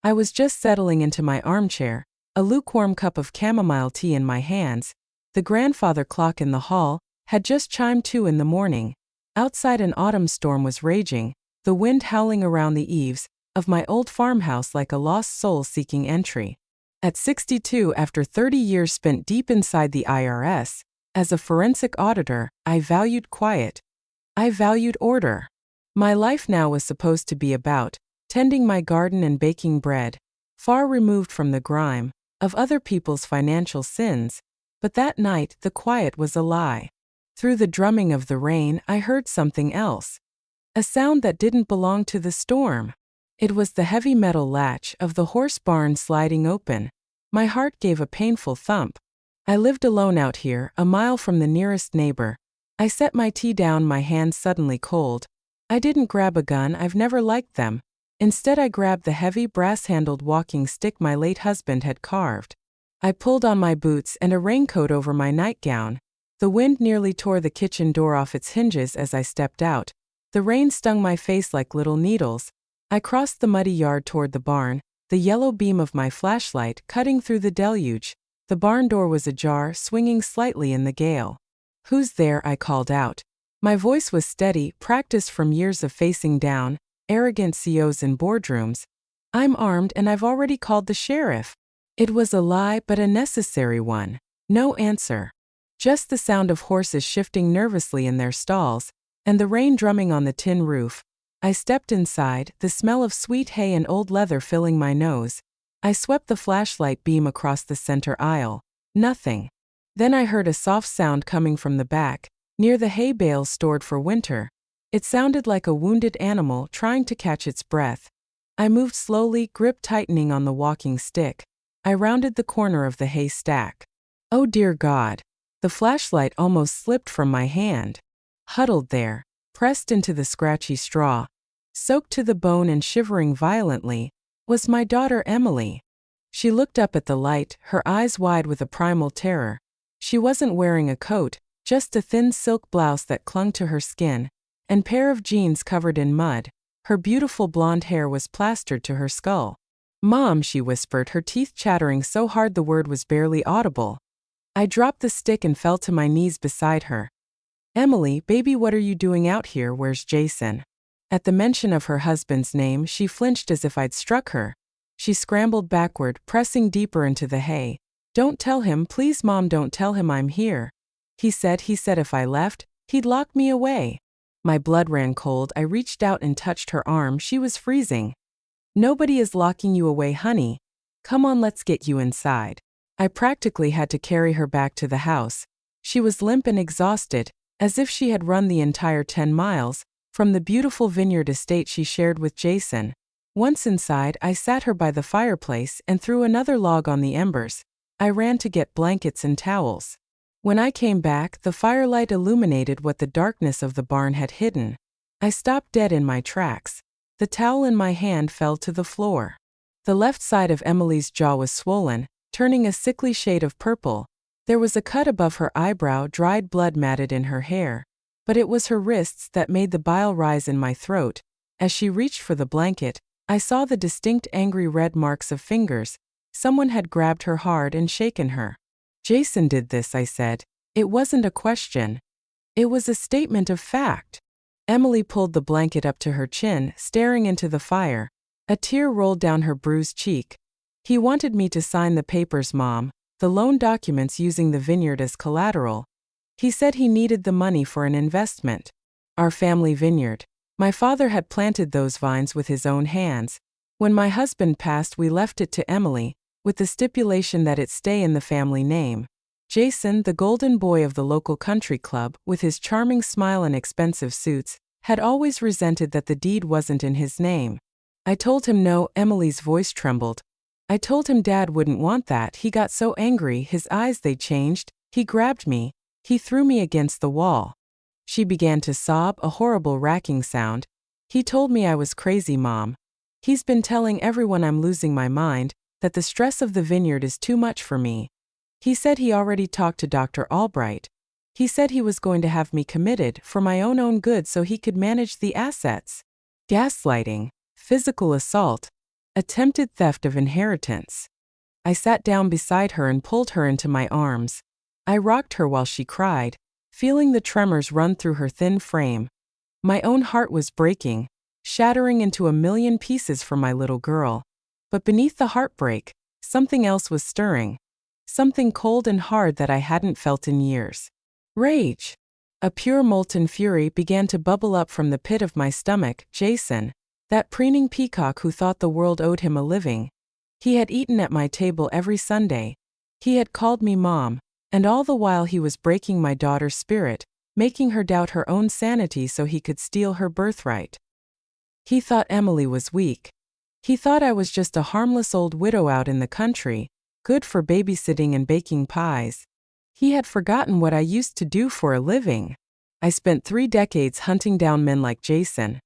I was just settling into my armchair, a lukewarm cup of chamomile tea in my hands. The grandfather clock in the hall had just chimed 2 in the morning. Outside an autumn storm was raging, the wind howling around the eaves of my old farmhouse like a lost soul seeking entry. At 62, after 30 years spent deep inside the IRS, as a forensic auditor, I valued quiet. I valued order. My life now was supposed to be about tending my garden and baking bread, far removed from the grime of other people's financial sins. But that night, the quiet was a lie. Through the drumming of the rain, I heard something else. A sound that didn't belong to the storm. It was the heavy metal latch of the horse barn sliding open. My heart gave a painful thump. I lived alone out here, a mile from the nearest neighbor. I set my tea down, my hands suddenly cold. I didn't grab a gun, I've never liked them. Instead, I grabbed the heavy brass-handled walking stick my late husband had carved. I pulled on my boots and a raincoat over my nightgown. The wind nearly tore the kitchen door off its hinges as I stepped out. The rain stung my face like little needles. I crossed the muddy yard toward the barn, the yellow beam of my flashlight cutting through the deluge. The barn door was ajar, swinging slightly in the gale. "Who's there?" I called out. My voice was steady, practiced from years of facing down arrogant CEOs in boardrooms. "I'm armed and I've already called the sheriff." It was a lie, but a necessary one. No answer. Just the sound of horses shifting nervously in their stalls, and the rain drumming on the tin roof. I stepped inside, the smell of sweet hay and old leather filling my nose. I swept the flashlight beam across the center aisle. Nothing. Then I heard a soft sound coming from the back, near the hay bales stored for winter. It sounded like a wounded animal trying to catch its breath. I moved slowly, grip tightening on the walking stick. I rounded the corner of the hay stack. Oh dear God! The flashlight almost slipped from my hand. Huddled there, pressed into the scratchy straw, soaked to the bone and shivering violently, was my daughter Emily. She looked up at the light, her eyes wide with a primal terror. She wasn't wearing a coat, just a thin silk blouse that clung to her skin, and pair of jeans covered in mud. Her beautiful blonde hair was plastered to her skull. "Mom," she whispered, her teeth chattering so hard the word was barely audible. I dropped the stick and fell to my knees beside her. "Emily, baby, what are you doing out here? Where's Jason?" At the mention of her husband's name, she flinched as if I'd struck her. She scrambled backward, pressing deeper into the hay. "Don't tell him, please, Mom, don't tell him I'm here. He said if I left, he'd lock me away." My blood ran cold. I reached out and touched her arm. She was freezing. "Nobody is locking you away, honey. Come on, let's get you inside." I practically had to carry her back to the house. She was limp and exhausted, as if she had run the entire 10 miles, from the beautiful vineyard estate she shared with Jason. Once inside, I sat her by the fireplace and threw another log on the embers. I ran to get blankets and towels. When I came back, the firelight illuminated what the darkness of the barn had hidden. I stopped dead in my tracks. The towel in my hand fell to the floor. The left side of Emily's jaw was swollen, turning a sickly shade of purple. There was a cut above her eyebrow, dried blood matted in her hair. But it was her wrists that made the bile rise in my throat. As she reached for the blanket, I saw the distinct angry red marks of fingers. Someone had grabbed her hard and shaken her. "Jason did this," I said. It wasn't a question. It was a statement of fact. Emily pulled the blanket up to her chin, staring into the fire. A tear rolled down her bruised cheek. "He wanted me to sign the papers, Mom, the loan documents using the vineyard as collateral. He said he needed the money for an investment. Our family vineyard. My father had planted those vines with his own hands. When my husband passed, we left it to Emily, with the stipulation that it stay in the family name. Jason, the golden boy of the local country club, with his charming smile and expensive suits, had always resented that the deed wasn't in his name. I told him no." Emily's voice trembled. "I told him Dad wouldn't want that. He got so angry, his eyes they changed. He grabbed me. He threw me against the wall." She began to sob, a horrible racking sound. "He told me I was crazy, Mom. He's been telling everyone I'm losing my mind, that the stress of the vineyard is too much for me. He said he already talked to Dr. Albright. He said he was going to have me committed for my own good so he could manage the assets." Gaslighting. Physical assault. Attempted theft of inheritance. I sat down beside her and pulled her into my arms. I rocked her while she cried, feeling the tremors run through her thin frame. My own heart was breaking, shattering into a million pieces for my little girl. But beneath the heartbreak, something else was stirring. Something cold and hard that I hadn't felt in years. Rage. A pure molten fury began to bubble up from the pit of my stomach. Jason, that preening peacock who thought the world owed him a living. He had eaten at my table every Sunday. He had called me mom, and all the while he was breaking my daughter's spirit, making her doubt her own sanity so he could steal her birthright. He thought Emily was weak. He thought I was just a harmless old widow out in the country, good for babysitting and baking pies. He had forgotten what I used to do for a living. I spent 3 decades hunting down men like Jason.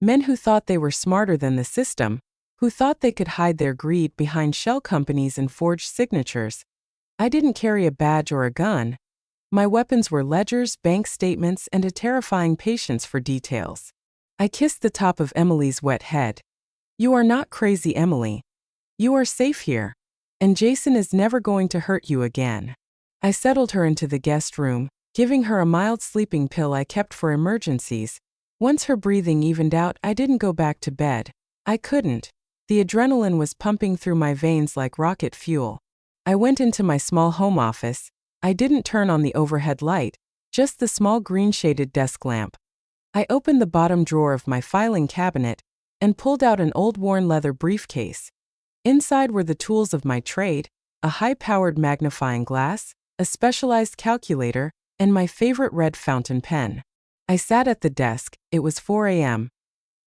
Men who thought they were smarter than the system, who thought they could hide their greed behind shell companies and forged signatures. I didn't carry a badge or a gun. My weapons were ledgers, bank statements, and a terrifying patience for details. I kissed the top of Emily's wet head. You are not crazy, Emily. You are safe here. And Jason is never going to hurt you again. I settled her into the guest room, giving her a mild sleeping pill I kept for emergencies. Once her breathing evened out, I didn't go back to bed. I couldn't. The adrenaline was pumping through my veins like rocket fuel. I went into my small home office. I didn't turn on the overhead light, just the small green-shaded desk lamp. I opened the bottom drawer of my filing cabinet and pulled out an old worn leather briefcase. Inside were the tools of my trade, a high-powered magnifying glass, a specialized calculator, and my favorite red fountain pen. I sat at the desk. It was 4 a.m.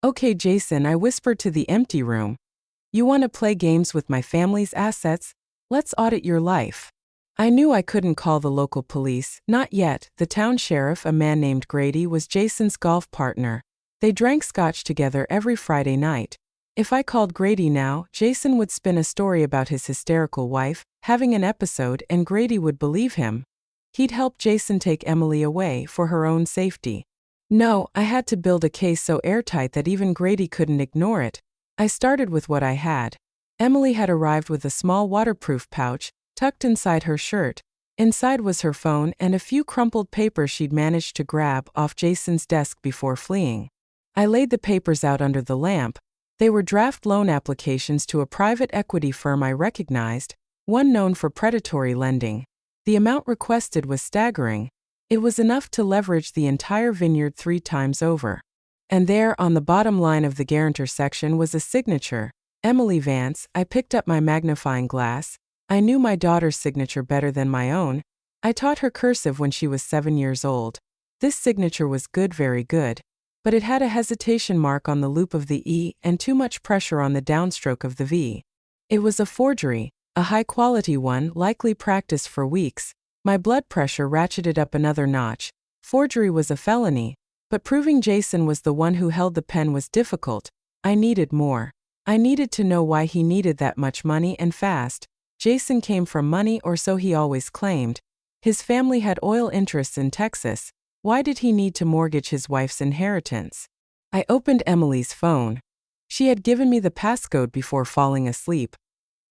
Okay, Jason, I whispered to the empty room. You want to play games with my family's assets? Let's audit your life. I knew I couldn't call the local police, not yet. The town sheriff, a man named Grady, was Jason's golf partner. They drank scotch together every Friday night. If I called Grady now, Jason would spin a story about his hysterical wife having an episode, and Grady would believe him. He'd help Jason take Emily away for her own safety. No, I had to build a case so airtight that even Grady couldn't ignore it. I started with what I had. Emily had arrived with a small waterproof pouch tucked inside her shirt. Inside was her phone and a few crumpled papers she'd managed to grab off Jason's desk before fleeing. I laid the papers out under the lamp. They were draft loan applications to a private equity firm I recognized, one known for predatory lending. The amount requested was staggering. It was enough to leverage the entire vineyard 3 times over. And there, on the bottom line of the guarantor section, was a signature. Emily Vance. I picked up my magnifying glass. I knew my daughter's signature better than my own. I taught her cursive when she was 7 years old. This signature was good, very good. But it had a hesitation mark on the loop of the E and too much pressure on the downstroke of the V. It was a forgery, a high-quality one, likely practiced for weeks. My blood pressure ratcheted up another notch. Forgery was a felony, but proving Jason was the one who held the pen was difficult. I needed more. I needed to know why he needed that much money and fast. Jason came from money, or so he always claimed. His family had oil interests in Texas. Why did he need to mortgage his wife's inheritance? I opened Emily's phone. She had given me the passcode before falling asleep.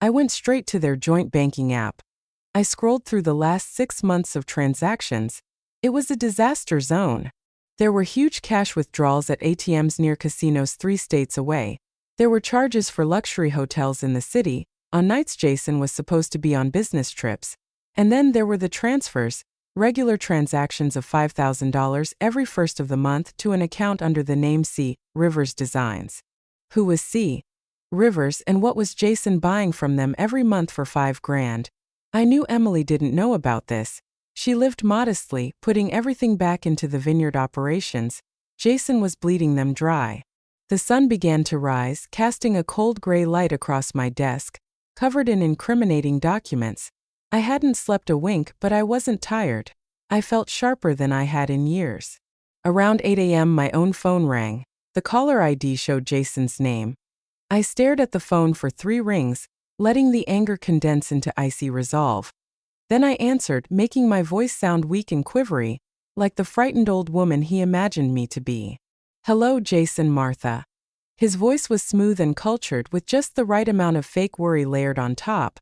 I went straight to their joint banking app. I scrolled through the last 6 months of transactions. It was a disaster zone. There were huge cash withdrawals at ATMs near casinos 3 states away. There were charges for luxury hotels in the city. On nights Jason was supposed to be on business trips. And then there were the transfers, regular transactions of $5,000 every first of the month to an account under the name C. Rivers Designs. Who was C. Rivers, and what was Jason buying from them every month for $5,000? I knew Emily didn't know about this. She lived modestly, putting everything back into the vineyard operations. Jason was bleeding them dry. The sun began to rise, casting a cold gray light across my desk, covered in incriminating documents. I hadn't slept a wink, but I wasn't tired. I felt sharper than I had in years. Around 8 a.m. my own phone rang. The caller ID showed Jason's name. I stared at the phone for 3 rings, letting the anger condense into icy resolve. Then I answered, making my voice sound weak and quivery, like the frightened old woman he imagined me to be. Hello, Jason. Martha. His voice was smooth and cultured with just the right amount of fake worry layered on top.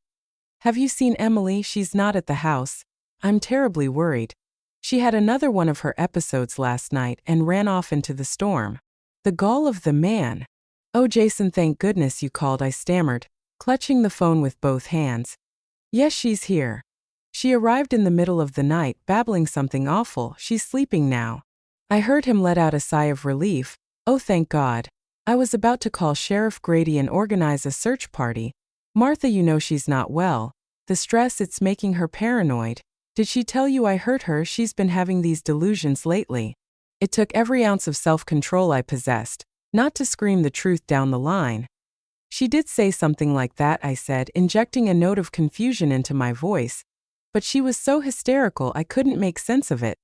"Have you seen Emily? She's not at the house. I'm terribly worried. She had another one of her episodes last night and ran off into the storm." The gall of the man. "Oh, Jason, thank goodness you called," I stammered, clutching the phone with both hands. "Yes, she's here. She arrived in the middle of the night, babbling something awful. She's sleeping now." I heard him let out a sigh of relief. "Oh, thank God. I was about to call Sheriff Grady and organize a search party. Martha, you know she's not well. The stress, it's making her paranoid. Did she tell you I hurt her? She's been having these delusions lately." It took every ounce of self-control I possessed, not to scream the truth down the line. "She did say something like that," I said, injecting a note of confusion into my voice. "But she was so hysterical I couldn't make sense of it.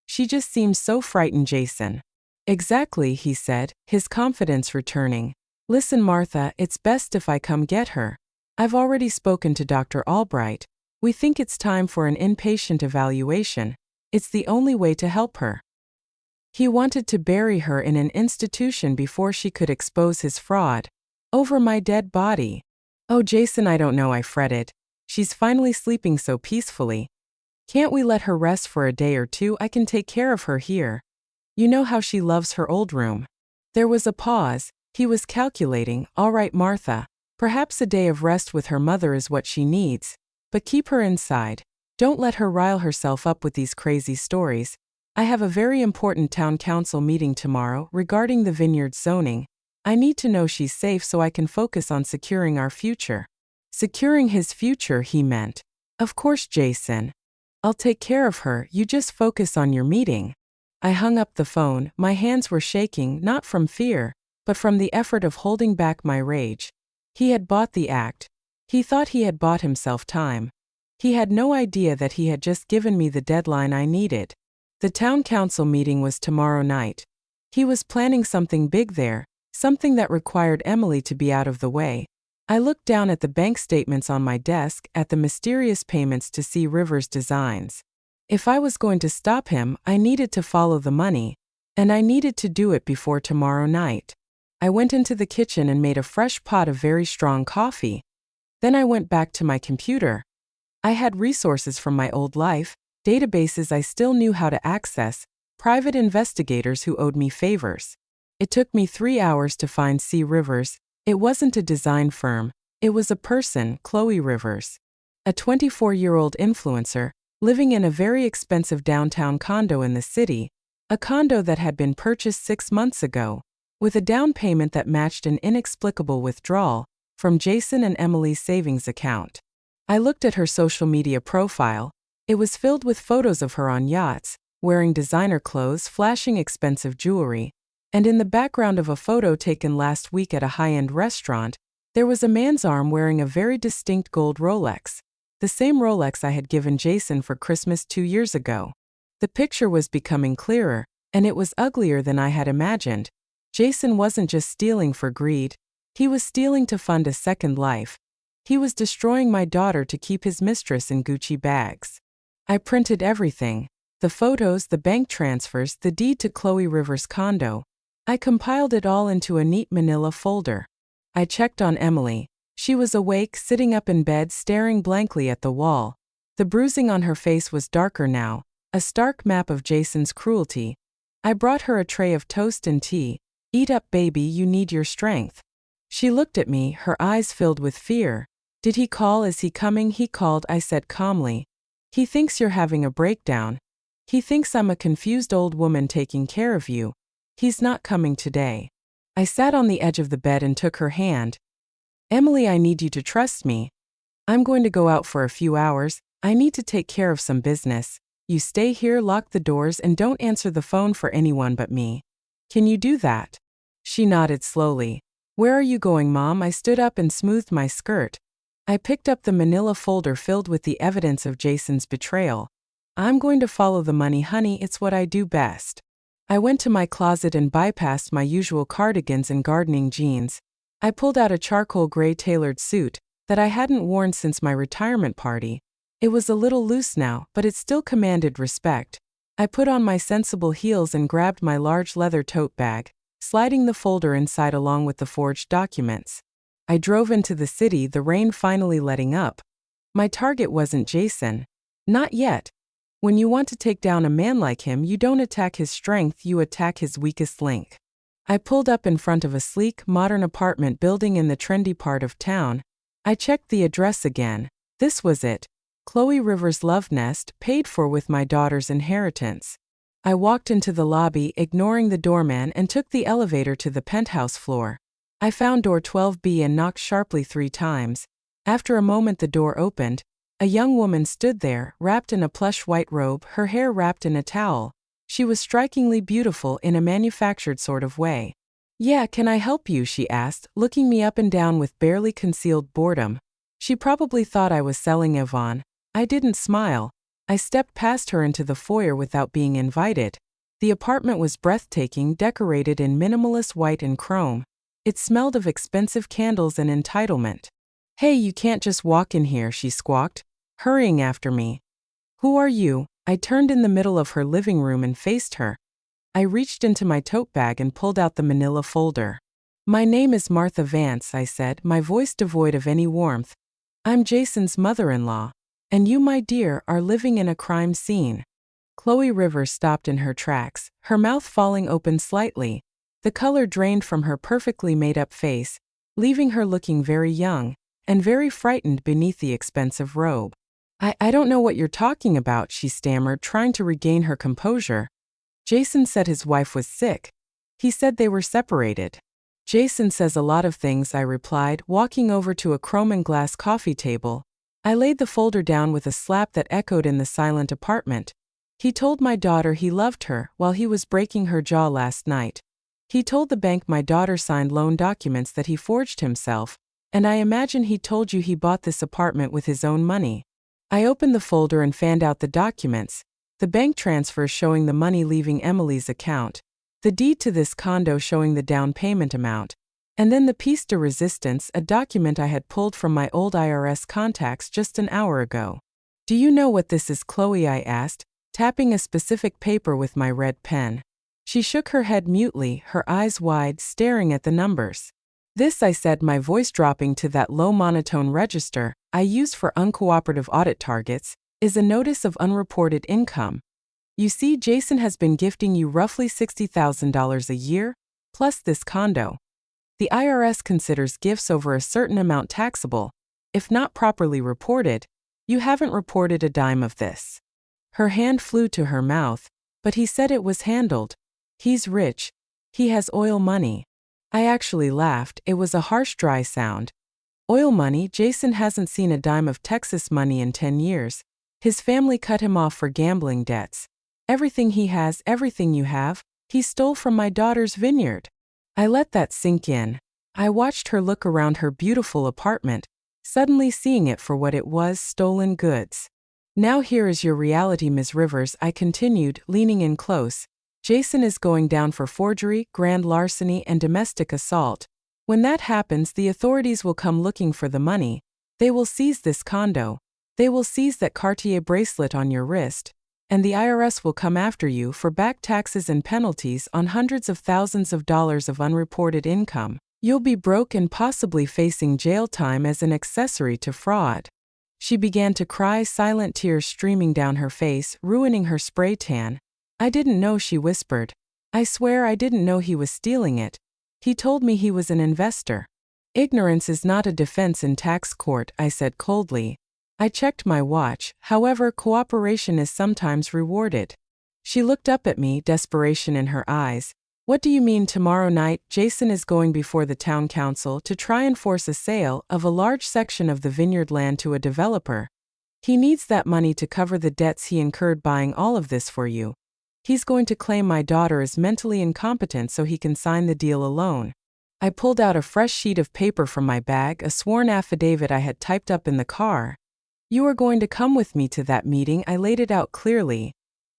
She just seemed so frightened, Jason." "Exactly," he said, his confidence returning. "Listen, Martha, it's best if I come get her. I've already spoken to Dr. Albright. We think it's time for an inpatient evaluation. It's the only way to help her. He wanted to bury her in an institution before she could expose his fraud. Over my dead body." "Oh, Jason, I don't know," I fretted. "She's finally sleeping so peacefully. Can't we let her rest for a day or two? I can take care of her here. You know how she loves her old room." There was a pause. He was calculating. "All right, Martha. Perhaps a day of rest with her mother is what she needs. But keep her inside. Don't let her rile herself up with these crazy stories. I have a very important town council meeting tomorrow regarding the vineyard zoning. I need to know she's safe so I can focus on securing our future." Securing his future, he meant. "Of course, Jason. I'll take care of her, you just focus on your meeting." I hung up the phone. My hands were shaking, not from fear, but from the effort of holding back my rage. He had bought the act. He thought he had bought himself time. He had no idea that he had just given me the deadline I needed. The town council meeting was tomorrow night. He was planning something big there, something that required Emily to be out of the way. I looked down at the bank statements on my desk, at the mysterious payments to C. Rivers Designs. If I was going to stop him, I needed to follow the money, and I needed to do it before tomorrow night. I went into the kitchen and made a fresh pot of very strong coffee. Then I went back to my computer. I had resources from my old life, databases I still knew how to access, private investigators who owed me favors. It took me 3 hours to find C. Rivers. It wasn't a design firm, it was a person, Chloe Rivers. A 24-year-old influencer, living in a very expensive downtown condo in the city, a condo that had been purchased 6 months ago, with a down payment that matched an inexplicable withdrawal from Jason and Emily's savings account. I looked at her social media profile. It was filled with photos of her on yachts, wearing designer clothes, flashing expensive jewelry, and in the background of a photo taken last week at a high-end restaurant, there was a man's arm wearing a very distinct gold Rolex, the same Rolex I had given Jason for Christmas 2 years ago. The picture was becoming clearer, and it was uglier than I had imagined. Jason wasn't just stealing for greed. He was stealing to fund a second life. He was destroying my daughter to keep his mistress in Gucci bags. I printed everything. The photos, the bank transfers, the deed to Chloe Rivers' condo. I compiled it all into a neat manila folder. I checked on Emily. She was awake, sitting up in bed, staring blankly at the wall. The bruising on her face was darker now, a stark map of Jason's cruelty. I brought her a tray of toast and tea. "Eat up, baby, you need your strength." She looked at me, her eyes filled with fear. "Did he call? Is he coming?" "He called," I said calmly. "He thinks you're having a breakdown. He thinks I'm a confused old woman taking care of you. He's not coming today." I sat on the edge of the bed and took her hand. "Emily, I need you to trust me. I'm going to go out for a few hours. I need to take care of some business. You stay here, lock the doors, and don't answer the phone for anyone but me. Can you do that?" She nodded slowly. "Where are you going, Mom?" I stood up and smoothed my skirt. I picked up the manila folder filled with the evidence of Jason's betrayal. "I'm going to follow the money, honey, it's what I do best." I went to my closet and bypassed my usual cardigans and gardening jeans. I pulled out a charcoal gray tailored suit that I hadn't worn since my retirement party. It was a little loose now, but it still commanded respect. I put on my sensible heels and grabbed my large leather tote bag. sliding the folder inside along with the forged documents. I drove into the city, the rain finally letting up. My target wasn't Jason. Not yet. When you want to take down a man like him, you don't attack his strength, you attack his weakest link. I pulled up in front of a sleek, modern apartment building in the trendy part of town. I checked the address again. This was it. Chloe Rivers' love nest, paid for with my daughter's inheritance. I walked into the lobby, ignoring the doorman, and took the elevator to the penthouse floor. I found door 12B and knocked sharply 3 times. After a moment the door opened. A young woman stood there, wrapped in a plush white robe, her hair wrapped in a towel. She was strikingly beautiful in a manufactured sort of way. "Yeah, can I help you?" she asked, looking me up and down with barely concealed boredom. She probably thought I was selling Avon. I didn't smile. I stepped past her into the foyer without being invited. The apartment was breathtaking, decorated in minimalist white and chrome. It smelled of expensive candles and entitlement. "Hey, you can't just walk in here," she squawked, hurrying after me. "Who are you?" I turned in the middle of her living room and faced her. I reached into my tote bag and pulled out the manila folder. "My name is Martha Vance," I said, my voice devoid of any warmth. "I'm Jason's mother-in-law. And you, my dear, are living in a crime scene." Chloe Rivers stopped in her tracks, her mouth falling open slightly. The color drained from her perfectly made-up face, leaving her looking very young and very frightened beneath the expensive robe. I don't know what you're talking about," she stammered, trying to regain her composure. "Jason said his wife was sick. He said they were separated." "Jason says a lot of things," I replied, walking over to a chrome and glass coffee table. I laid the folder down with a slap that echoed in the silent apartment. "He told my daughter he loved her while he was breaking her jaw last night. He told the bank my daughter signed loan documents that he forged himself, and I imagine he told you he bought this apartment with his own money." I opened the folder and fanned out the documents, the bank transfer showing the money leaving Emily's account, the deed to this condo showing the down payment amount, and then the piece de resistance, a document I had pulled from my old IRS contacts just an hour ago. "Do you know what this is, Chloe?" I asked, tapping a specific paper with my red pen. She shook her head mutely, her eyes wide, staring at the numbers. "This," I said, my voice dropping to that low monotone register I use for uncooperative audit targets, "is a notice of unreported income. You see, Jason has been gifting you roughly $60,000 a year, plus this condo. The IRS considers gifts over a certain amount taxable. If not properly reported, you haven't reported a dime of this." Her hand flew to her mouth, but he said it was handled. "He's rich. He has oil money." I actually laughed. It was a harsh, dry sound. "Oil money? Jason hasn't seen a dime of Texas money in 10 years. His family cut him off for gambling debts. Everything he has, everything you have, he stole from my daughter's vineyard." I let that sink in. I watched her look around her beautiful apartment, suddenly seeing it for what it was, stolen goods. "Now here is your reality, Ms. Rivers," I continued, leaning in close. "Jason is going down for forgery, grand larceny, and domestic assault. When that happens, the authorities will come looking for the money. They will seize this condo. They will seize that Cartier bracelet on your wrist. And the IRS will come after you for back taxes and penalties on hundreds of thousands of dollars of unreported income. You'll be broke and possibly facing jail time as an accessory to fraud." She began to cry, silent tears streaming down her face, ruining her spray tan. "I didn't know," she whispered. "I swear I didn't know he was stealing it. He told me he was an investor." "Ignorance is not a defense in tax court," I said coldly. I checked my watch. However, cooperation is sometimes rewarded. She looked up at me, desperation in her eyes. "What do you mean tomorrow night?" "Jason is going before the town council to try and force a sale of a large section of the vineyard land to a developer. He needs that money to cover the debts he incurred buying all of this for you. He's going to claim my daughter is mentally incompetent so he can sign the deal alone." I pulled out a fresh sheet of paper from my bag, a sworn affidavit I had typed up in the car. "You are going to come with me to that meeting," I laid it out clearly.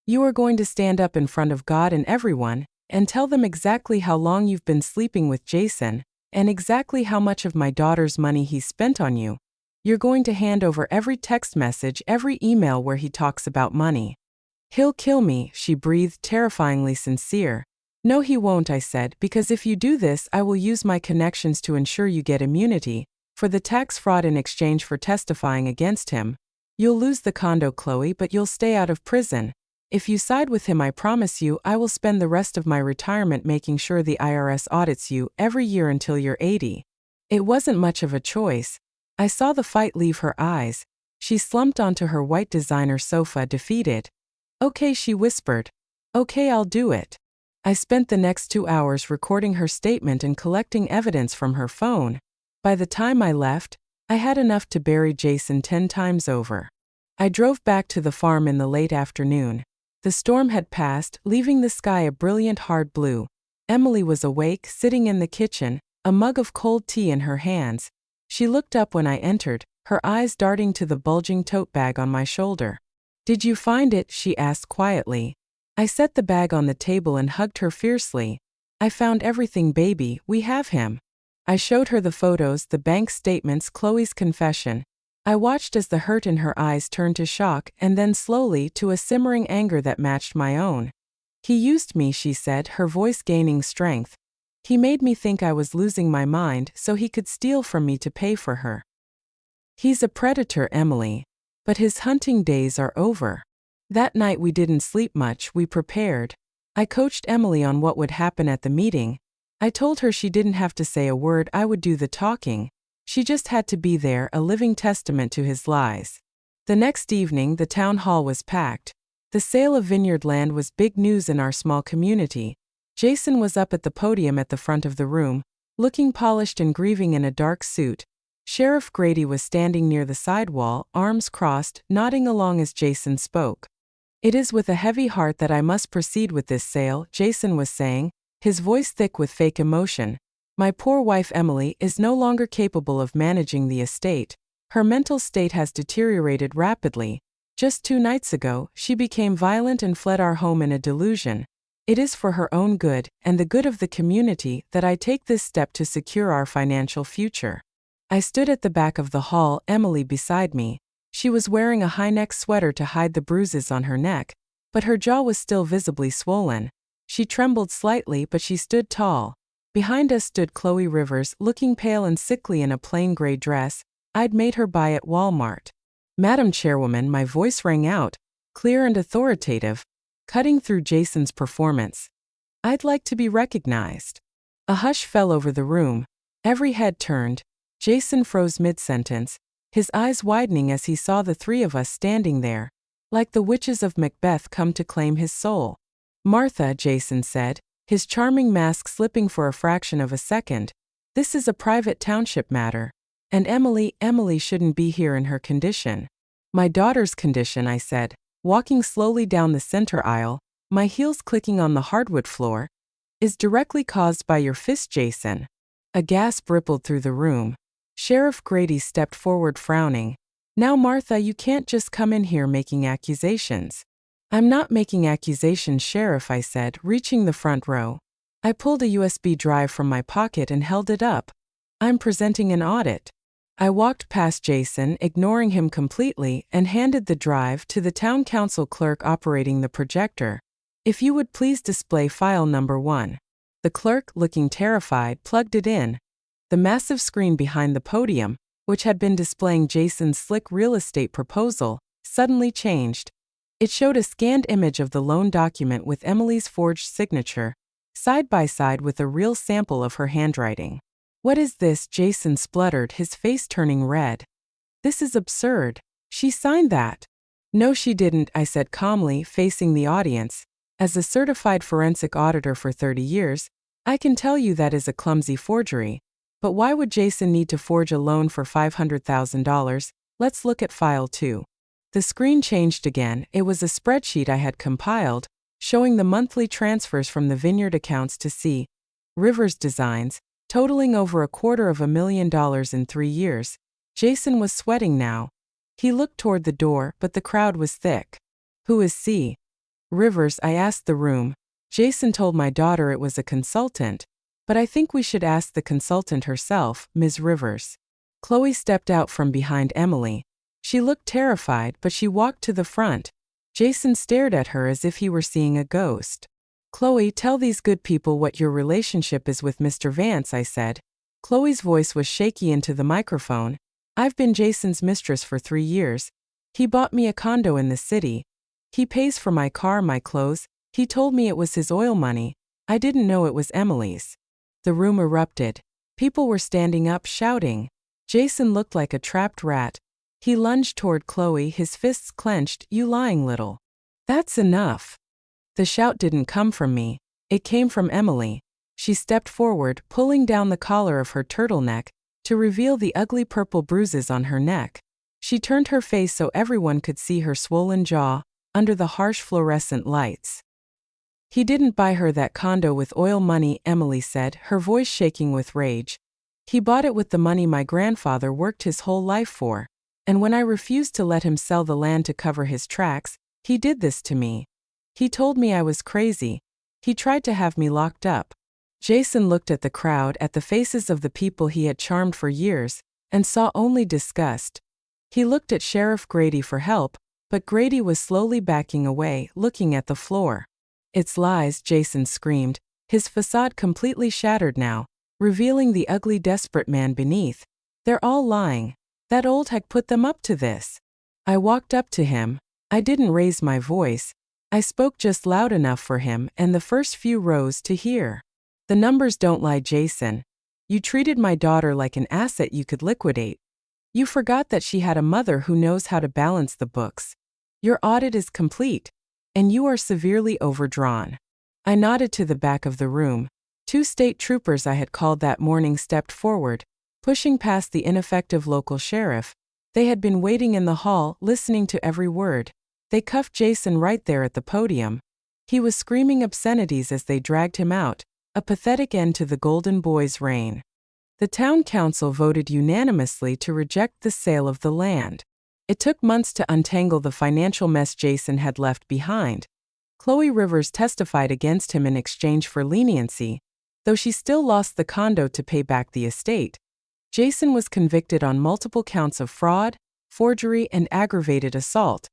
"You are going to stand up in front of God and everyone, and tell them exactly how long you've been sleeping with Jason, and exactly how much of my daughter's money he's spent on you. You're going to hand over every text message, every email where he talks about money." "He'll kill me," she breathed, terrifyingly sincere. No, he won't, I said, because if you do this, I will use my connections to ensure you get immunity for the tax fraud in exchange for testifying against him. You'll lose the condo, Chloe, but you'll stay out of prison. If you side with him, I promise you, I will spend the rest of my retirement making sure the IRS audits you every year until you're 80. It wasn't much of a choice. I saw the fight leave her eyes. She slumped onto her white designer sofa, defeated. Okay, she whispered. Okay, I'll do it. I spent the next 2 hours recording her statement and collecting evidence from her phone. By the time I left, I had enough to bury Jason 10 times over. I drove back to the farm in the late afternoon. The storm had passed, leaving the sky a brilliant hard blue. Emily was awake, sitting in the kitchen, a mug of cold tea in her hands. She looked up when I entered, her eyes darting to the bulging tote bag on my shoulder. Did you find it? She asked quietly. I set the bag on the table and hugged her fiercely. I found everything, baby, we have him. I showed her the photos, the bank statements, Chloe's confession. I watched as the hurt in her eyes turned to shock and then slowly to a simmering anger that matched my own. He used me, she said, her voice gaining strength. He made me think I was losing my mind so he could steal from me to pay for her. He's a predator, Emily. But his hunting days are over. That night we didn't sleep much, we prepared. I coached Emily on what would happen at the meeting. I told her she didn't have to say a word, I would do the talking. She just had to be there, a living testament to his lies. The next evening, the town hall was packed. The sale of vineyard land was big news in our small community. Jason was up at the podium at the front of the room, looking polished and grieving in a dark suit. Sheriff Grady was standing near the side wall, arms crossed, nodding along as Jason spoke. It is with a heavy heart that I must proceed with this sale, Jason was saying, his voice thick with fake emotion. My poor wife Emily is no longer capable of managing the estate. Her mental state has deteriorated rapidly. Just 2 nights ago, she became violent and fled our home in a delusion. It is for her own good, and the good of the community, that I take this step to secure our financial future. I stood at the back of the hall, Emily beside me. She was wearing a high-neck sweater to hide the bruises on her neck, but her jaw was still visibly swollen. She trembled slightly, but she stood tall. Behind us stood Chloe Rivers, looking pale and sickly in a plain gray dress I'd made her buy at Walmart. Madam Chairwoman, my voice rang out, clear and authoritative, cutting through Jason's performance. I'd like to be recognized. A hush fell over the room. Every head turned. Jason froze mid-sentence, his eyes widening as he saw the 3 of us standing there, like the witches of Macbeth come to claim his soul. Martha, Jason said, his charming mask slipping for a fraction of a second, this is a private township matter. And Emily shouldn't be here in her condition. My daughter's condition, I said, walking slowly down the center aisle, my heels clicking on the hardwood floor, is directly caused by your fist, Jason. A gasp rippled through the room. Sheriff Grady stepped forward, frowning. Now, Martha, you can't just come in here making accusations. I'm not making accusations, Sheriff, I said, reaching the front row. I pulled a USB drive from my pocket and held it up. I'm presenting an audit. I walked past Jason, ignoring him completely, and handed the drive to the town council clerk operating the projector. If you would please display file number 1. The clerk, looking terrified, plugged it in. The massive screen behind the podium, which had been displaying Jason's slick real estate proposal, suddenly changed. It showed a scanned image of the loan document with Emily's forged signature, side by side with a real sample of her handwriting. What is this? Jason spluttered, his face turning red. This is absurd. She signed that. No, she didn't, I said calmly, facing the audience. As a certified forensic auditor for 30 years, I can tell you that is a clumsy forgery. But why would Jason need to forge a loan for $500,000? Let's look at file 2. The screen changed again. It was a spreadsheet I had compiled, showing the monthly transfers from the vineyard accounts to C. Rivers Designs, totaling over $250,000 in 3 years. Jason was sweating now. He looked toward the door, but the crowd was thick. Who is C. Rivers? I asked the room. Jason told my daughter it was a consultant, but I think we should ask the consultant herself, Ms. Rivers. Chloe stepped out from behind Emily. She looked terrified, but she walked to the front. Jason stared at her as if he were seeing a ghost. Chloe, tell these good people what your relationship is with Mr. Vance, I said. Chloe's voice was shaky into the microphone. I've been Jason's mistress for 3 years. He bought me a condo in the city. He pays for my car, my clothes. He told me it was his oil money. I didn't know it was Emily's. The room erupted. People were standing up, shouting. Jason looked like a trapped rat. He lunged toward Chloe, his fists clenched. You lying little. That's enough. The shout didn't come from me. It came from Emily. She stepped forward, pulling down the collar of her turtleneck to reveal the ugly purple bruises on her neck. She turned her face so everyone could see her swollen jaw under the harsh fluorescent lights. He didn't buy her that condo with oil money, Emily said, her voice shaking with rage. He bought it with the money my grandfather worked his whole life for. And when I refused to let him sell the land to cover his tracks, he did this to me. He told me I was crazy. He tried to have me locked up. Jason looked at the crowd, at the faces of the people he had charmed for years, and saw only disgust. He looked at Sheriff Grady for help, but Grady was slowly backing away, looking at the floor. It's lies, Jason screamed, his facade completely shattered now, revealing the ugly, desperate man beneath. They're all lying. That old hag put them up to this. I walked up to him. I didn't raise my voice. I spoke just loud enough for him and the first few rows to hear. The numbers don't lie, Jason. You treated my daughter like an asset you could liquidate. You forgot that she had a mother who knows how to balance the books. Your audit is complete, and you are severely overdrawn. I nodded to the back of the room. 2 state troopers I had called that morning stepped forward, pushing past the ineffective local sheriff. They had been waiting in the hall, listening to every word. They cuffed Jason right there at the podium. He was screaming obscenities as they dragged him out, a pathetic end to the Golden Boy's reign. The town council voted unanimously to reject the sale of the land. It took months to untangle the financial mess Jason had left behind. Chloe Rivers testified against him in exchange for leniency, though she still lost the condo to pay back the estate. Jason was convicted on multiple counts of fraud, forgery, and aggravated assault.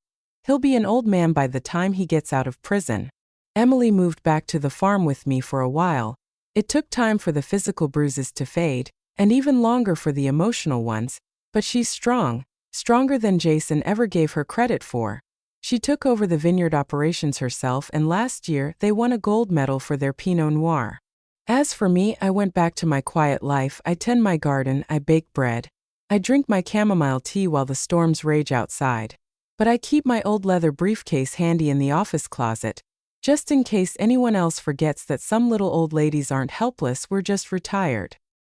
He'll be an old man by the time he gets out of prison. Emily moved back to the farm with me for a while. It took time for the physical bruises to fade, and even longer for the emotional ones, but she's strong, stronger than Jason ever gave her credit for. She took over the vineyard operations herself, and last year they won a gold medal for their Pinot Noir. As for me, I went back to my quiet life. I tend my garden, I bake bread. I drink my chamomile tea while the storms rage outside. But I keep my old leather briefcase handy in the office closet, just in case anyone else forgets that some little old ladies aren't helpless, we're just retired.